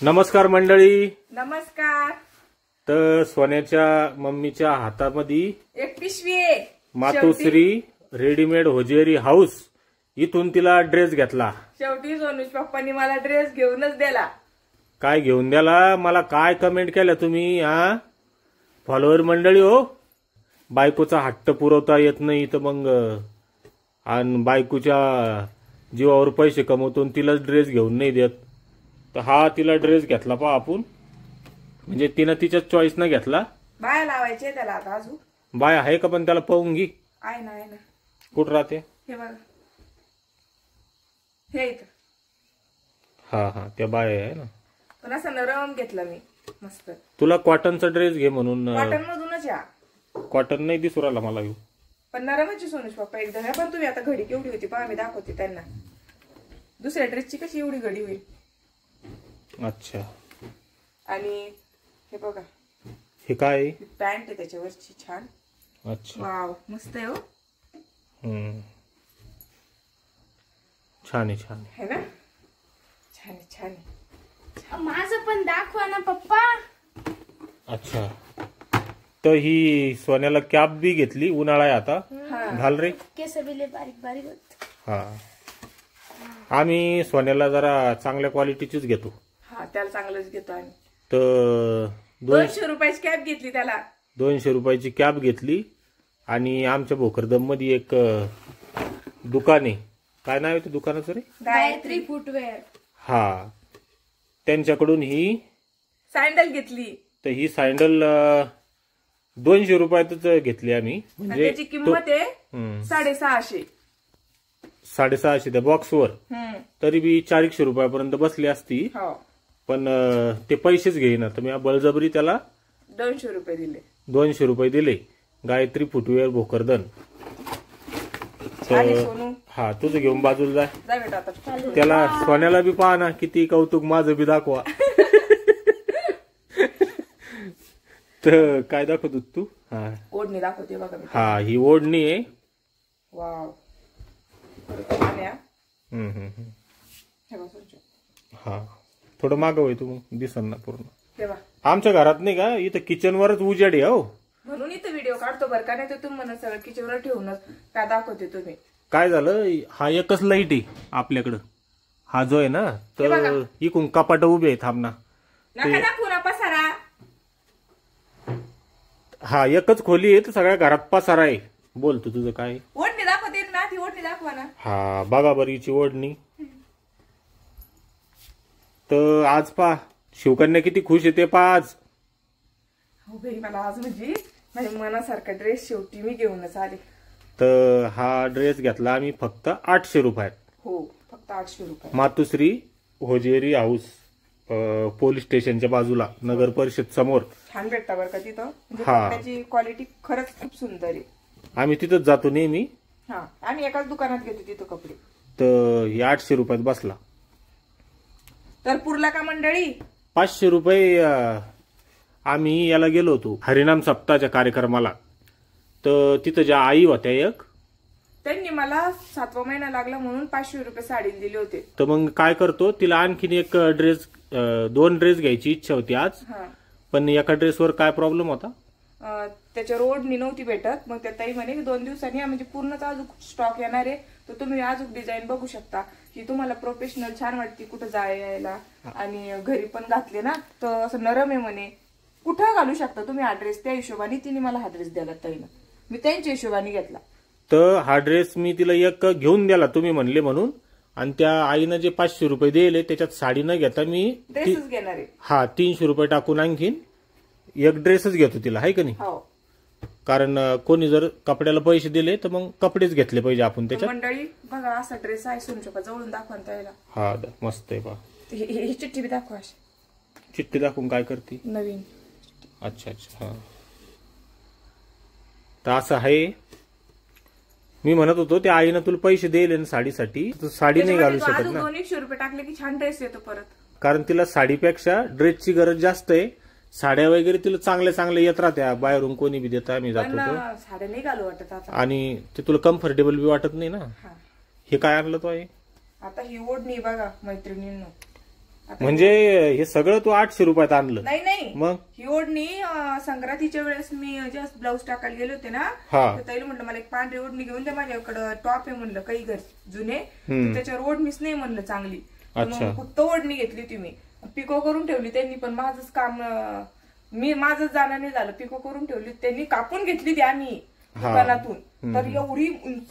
नमस्कार मंडळी. नमस्कार. तर सोन्याच्या मम्मीच्या हातामध्ये एक पिशवी आहे. मातोश्री रेडीमेड होजियरी हाऊस इथून तिला ड्रेस घेतला. शेवटी सोनूज पप्पांनी मला ड्रेस घेऊनच दिला. काय घेऊन द्याला? मला काय कमेंट केल्या तुम्ही? हा फॉलोअर मंडळी हो, बायकोचा हट्ट पुरवता येत नाही तर मग आणि बायकोच्या जीवावर पैसे कमवतो तिलाच ड्रेस घेऊन नाही देत. तर हा तिला ड्रेस घेतला पहा आपण, म्हणजे तिनं तिच्या चॉईस न घेतला. बाया लावायचे त्याला आता अजून. बाय आहे का? पण त्याला पाहून घे. आहे ना, आहे ना. कुठं राहते? हे बघा, हे इथं. हा हा, त्या बाय आहे ना. पण असं नरम घेतला मी मस्त. तुला कॉटनचा ड्रेस घे म्हणून. कॉटन मधूनच या. कॉटन नाही दिसू राहिला मला घेऊ. पण नरमच सोनूज पप्पा एकदम. हे पण तुम्ही आता घडी केवढी होती पहा, मी दाखवते त्यांना. दुसऱ्या ड्रेसची कशी एवढी घडी होईल. अच्छा. आणि हे बघा, हे काय? पॅन्ट आहे त्याच्यावरची छान. अच्छा. वाव, मस्त आहे हो. छान आहे, छान है ना. छान आहे, छान आहे. माझं पण दाखवा ना पप्पा. अच्छा. तर ही सोन्याला कॅप बी घेतली. उन्हाळा आहे आता. घाल रे. केस बिले बारीक बारीक होत. हा, आम्ही सोन्याला जरा चांगल्या क्वालिटीचीच घेतो. हा, त्याला चांगलंच घेतो आम्ही. तर 200 रुपयाची कॅप घेतली त्याला. 200 रुपयाची कॅप घेतली. आणि आमच्या भोकरदम मध्ये एक दुकान आहे. काय नाव आहे ते दुकानाचं रे? गायत्री फुटवेअर. हा, त्यांच्याकडून ही सँडल घेतली. तर ही सँडल 200 रुपयातच घेतली आम्ही. म्हणजे त्याची किंमत आहे 650. 650 त्या बॉक्सवर. तरी बी 400 रुपयापर्यंत बसली असती. हो. पण ते पैसेच घेईना. तर मी बळजबरी त्याला 200 रुपये दिले. 200 रुपये दिले. गायत्री फुटवेअर भोकरदन. सोनू, हा, तुझं घेऊन बाजूला जा बेटा आता. त्याला सोन्याला बी पहा ना, किती कौतुक. माझं बी दाखवा. तर काय दाखवतो तू? हा, ओढणी दाखवते बघा मी. हा, ही ओढणी आहे. वाव. हा, थोडं मागं होय तू, दिसन ना पूर्ण. तेव्हा आमच्या घरात नाही का, इथं किचनवरच उजेड आहे हो. म्हणून इथं व्हिडिओ काढतो बरं का. नाही तर तुम्ही म्हणा सगळं किचनवर ठेवूनच काय दाखवते तुम्ही. काय झालं, हा एकच लाईट आहे आपल्याकडं. हा जो आहे ना, तर इकून कपाट उभे आहे. थांब ना. नका दाखवू ना पसारा. हा, एकच खोली आहे तर सगळ्या घरात पसारा आहे. बोलतो तुझं काय? ओढणी दाखवते ना, ती ओढणी दाखवा ना. हा, बघा बरं हिची ओढणी. तर आज पा शिवकन्या किती खुश आहे ते पा आज. हो बाई, मला आज म्हणजे माझ्या मनासारखा ड्रेस शेवटी मी घेऊनच आले. तर हा ड्रेस घेतला आम्ही फक्त 800 रुपयात. हो, फक्त 800 रुपये. मातोश्री होजियरी हाऊस, पोलीस स्टेशनच्या बाजूला, नगर परिषद समोर. छान भेटता बरं का तिथं. म्हणजे हा. त्याची क्वालिटी खरंच खूप सुंदर आहे. आम्ही तिथंच जातो नेहमी. हा, आम्ही एकाच दुकानात घेतो तिथं कपडे. तर हे 800 रुपयात बसला. तर पुरला का मंडळी? 500 रुपये आम्ही याला गेलो होतो हरिनाम सप्ताहाच्या कार्यक्रमाला. तर तिथं ज्या आई होत्या एक, त्यांनी मला 7वा महिना लागला म्हणून 500 रुपये साडी दिले होते. तर मग काय करतो, तिला आणखीन एक ड्रेस, 2 ड्रेस घ्यायची इच्छा होती आज. पण एका ड्रेसवर काय प्रॉब्लेम होता, त्याच्यावर ओढणी नव्हती भेटत. मग त्या ताई म्हणे 2 दिवसांनी म्हणजे पूर्णच अजून स्टॉक येणार आहे, तर तुम्ही अजून डिझाईन बघू शकता की तुम्हाला प्रोफेशनल छान वाटते कुठं यायला. आणि घरी पण घातले ना तर असं नरम आहे म्हणे, कुठं घालू शकता तुम्ही हा ड्रेस. त्या हिशोबाने तिने मला हा ड्रेस द्याला ताईनं. मी त्यांच्या हिशोबाने घेतला. तर हा ड्रेस मी तिला एक घेऊन द्याला तुम्ही म्हणले म्हणून. आणि त्या आईनं जे 500 रुपये दिले त्याच्यात साडी न घेता मी ड्रेसच घेणार आहे. हा, 300 रुपये टाकून आणखीन एक ड्रेसच घेतो तिला, आहे का नाही? हो. कारण कोणी जर कपड्याला पैसे दिले तर मग कपडेच घेतले पाहिजे आपण त्याच्यात. मंडळी बघा, असा ड्रेस आहे. सोनू जवळून दाखवा त्याला. हा, मस्त आहे पा. ही चिठ्ठी बी दाखवा. चिठ्ठी दाखवून काय करते? नवीन. अच्छा अच्छा. हा, तर असं आहे. मी म्हणत होतो त्या आईनं तुला पैसे दिले ना साडीसाठी, तर साडी नाही घालू शकत ना. 200 रुपये टाकले की छान ड्रेस येतो परत. कारण तिला साडीपेक्षा ड्रेसची गरज जास्त आहे. साड्या वगैरे तिला चांगल्या चांगल्या येत राहत्या, बाहेरून कोणी बी देता, आम्ही जातो साड्या नाही घालू वाटत आता. आणि ते तुला कम्फर्टेबल बी वाटत नाही ना. हे काय आणलं तो आहे? आता ही ओढणी बघा मैत्रिणींनो, म्हणजे हे सगळं तू 800 रुपयात आणलं? नाही मग ही ओढणी संक्रांतीच्या वेळेस मी जस्ट ब्लाऊज टाकायला गेले होते ना, हा. तर ताईला म्हटलं मला एक पांढरी ओढणी घेऊन द्या, माझ्याकडं टॉप आहे म्हणलं काही घर जुने, तर त्याच्यावर ओढणीच नाही म्हणलं चांगली, मग फक्त ओढणी घेतली होती मी. पिको करून ठेवली त्यांनी, पण माझंच काम माझंच जाणं नाही झालं. पिको करून ठेवली त्यांनी, कापून घेतली ती आम्ही दुकानातून, तर एवढी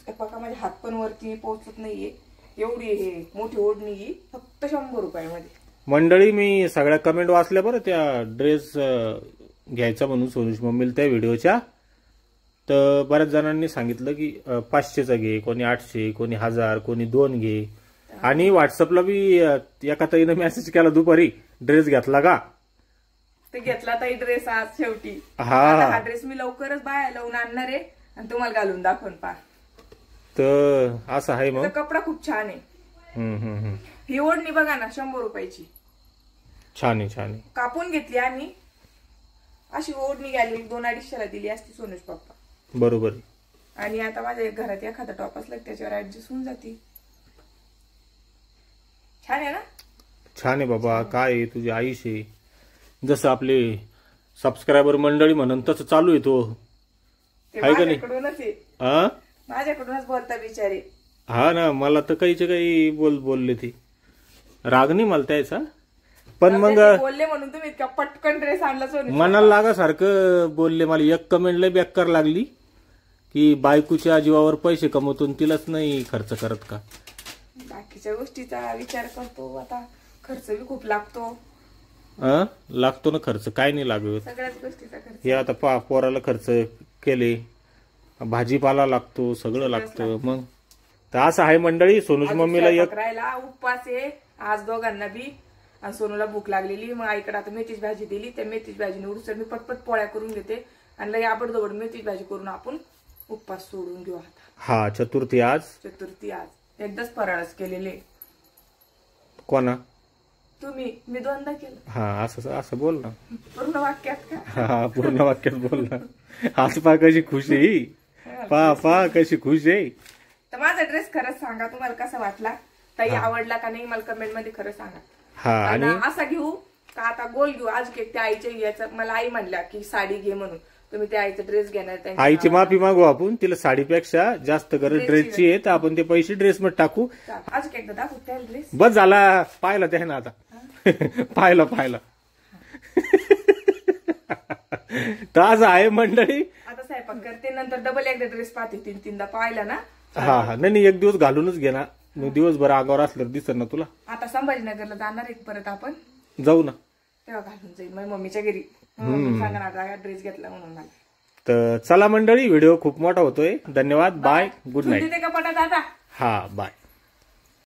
बघा माझे हात पण वरती पोहोचत नाहीये, एवढी हे मोठी ओढणी ही फक्त 100 रुपयामध्ये. मंडळी मी सगळ्या कमेंट वाचल्या बरं त्या ड्रेस घ्यायचा म्हणून सोनूश मम्मीला त्या व्हिडिओच्या, तर बऱ्याच जणांनी सांगितलं की 500चा घे, कोणी 800, कोणी 1000, कोणी 2 घे. आणि व्हॉट्सअपला बी एका ताईनं मेसेज केला दुपारी, ड्रेस घेतला का? ते घेतला ताई ड्रेस आज शेवटी. हा ड्रेस मी लवकरच बाहेर लावून आणणार आहे आणि तुम्हाला घालून दाखवून पहा. तर असं आहे मग. कपडा खूप छान आहे. ही ओढणी बघा ना 100 रुपयाची. छान आहे छान आहे. कापून घेतली आम्ही. अशी ओढणी घ्यायला 200-250 दिली असती सोनूश पप्पा. बरोबर. आणि आता माझ्या घरात एखादा टॉप असला त्याच्यावर ऍडजस्ट होऊन जाते. छान आहे ना? छान आहे बाबा. काय आहे तुझी आयुष आहे, जसं आपले सबस्क्रायबर मंडळी म्हणून तसं चालू आहे तो, आहे का नाही? माझ्याकडूनच बोलता बिचारे. हा ना, मला तर काहीचे काही बोलले ते, राग नाही मला त्याचा, पण मग बोलले म्हणून तुम्ही इतका पटकन ड्रेस आणला सोनूश. मनाला लागासारखं बोलले. मला एक कमेंट लय बेकार लागली की बायकोच्या जीवावर पैसे कमवतो तिलाच नाही खर्च करत का? बाकीच्या गोष्टीचा विचार करतो, आता खर्च बी खूप लागतो. लागतो ना खर्च, काय नाही लागत. सगळ्याच गोष्टीचा खर्च. हे आता पोराला खर्च केले, भाजीपाला लागतो, सगळं लागतं. मग तर असं आहे मंडळी. सोनूच मम्मीला एक राहिला उपवास आहे आज दोघांना बी, आणि सोनूला भूक लागलेली. मग आईकडे आता मेथीची भाजी दिली, त्या मेथीची भाजी निवडून मी पटपट पोळ्या करून घेते आणि लई आबडधोबड मेथीची भाजी करून आपण उपवास सोडून घेऊ आता. हा चतुर्थी आज. चतुर्थी आज एकदाच फराळच केलेले. कोणा? तुम्ही. मी 2दा केलं. हा असं बोल ना पूर्ण वाक्यात का? हा पूर्ण वाक्यात बोल ना. आज पा कशी खुश आहे, पा कशी खुश आहे. तर माझा ड्रेस खरंच सांगा तुम्हाला कसा वाटला, ताई आवडला का नाही मला कमेंट मध्ये खरं सांगा. हा. आणि असा घेऊ का आता गोल घेऊ? आज त्या आईच्या याचा मला आई म्हणल्या की साडी घे म्हणून, तुम्ही त्या आईचा ड्रेस घेणार. आईची माफी मागू आपण, तिला साडीपेक्षा जास्त गरज ड्रेसची आहे, तर आपण ते पैसे ड्रेस मध्ये टाकू. आज एकदा दाखवू त्या ड्रेस. बस झाला, पाहिला त्या ना आता. पाहिला तर आज आहे मंडळी. आता स्वयंपाक करते, नंतर डबल एकदा ड्रेस पाहते, 3-3दा पाहिला ना. हा नाही एक दिवस घालूनच घे ना, दिवसभर आगावर असलं दिसत ना तुला. आता संभाजीनगरला जाणार आहे परत आपण, जाऊ ना, तेव्हा घालून जाईल माझ्या मम्मीच्या घरी. सांगा ना ड्रेस घेतला म्हणून मला. तर चला मंडळी, व्हिडिओ खूप मोठा होतोय. धन्यवाद, बाय, गुड नाईट. कपाटात आता. हा बाय.